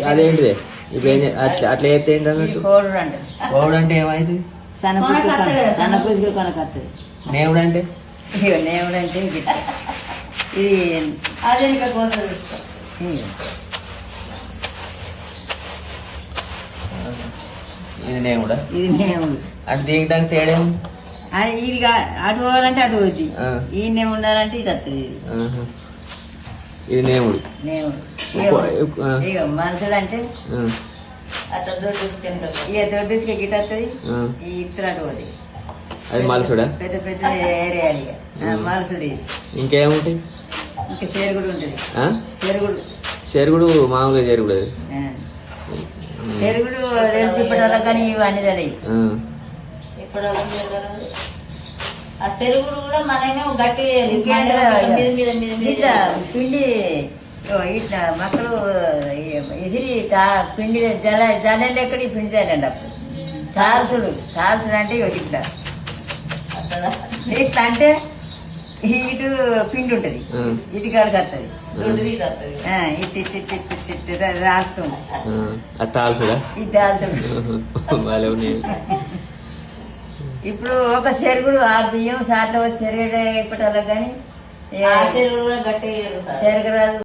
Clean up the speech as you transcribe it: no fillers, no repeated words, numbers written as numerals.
అదేంటిది ఇప్పుడు అట్లా చేస్తే ఏంటి అన్నట్టు కోవుడు అంటే ఏమైంది సన్నపూజకి కొనకత్తది నేవుడు అంటే నేవుడు అంటే ఇది అదే ఇంకా కోసలు ఇది నేవుడా ఇది నేవుడు అంటే దీనికి దానికి తేడా ఇది అటు పోవాలంటే అటు పోద్ది ఈయనే ఉండాలంటే ఇటు వస్తుంది ఇది నేవుడు నేవుడు ఇక మనుషులు అంటే అట్లా ఇక దొడ్డుకి గిట్ వస్తుంది ఈ ఇత్తలు అటు పోతుంది అది మలసుడా పెద్ద పెద్ద ఏరియాలు ఇక మలసుడు ఇది ఇంకేముంటాయి ఇంకా చేరుగుడు ఉంటుంది చెరుగుడు మామూలుగా చెరుగుడు అది చెరుగుడు తెలిసి ఇప్పటి కానీ ఇవన్నీ తెలియదు ఇప్పుడు ఆ చెరుగుడు కూడా మనమే గట్టి పిండి ఇట్లా మొక్కలు ఇసిరి పిండి జల్లెలు ఎక్కడ పిండి తేలండి అప్పుడు తారసుడు అంటే ఇట్లా ఇట్లా అంటే ఇటు పిండి ఉంటుంది ఇటు కాడికి వస్తుంది ఇటు రాస్తుంది ఇది తాల్చుడు ఇప్పుడు ఒక చెరుగుడు ఆ బియ్యం సార్లు చెరగడ ఇప్పటి కానీ చెరుగుడు కూడా గట్టి చెరగరాదు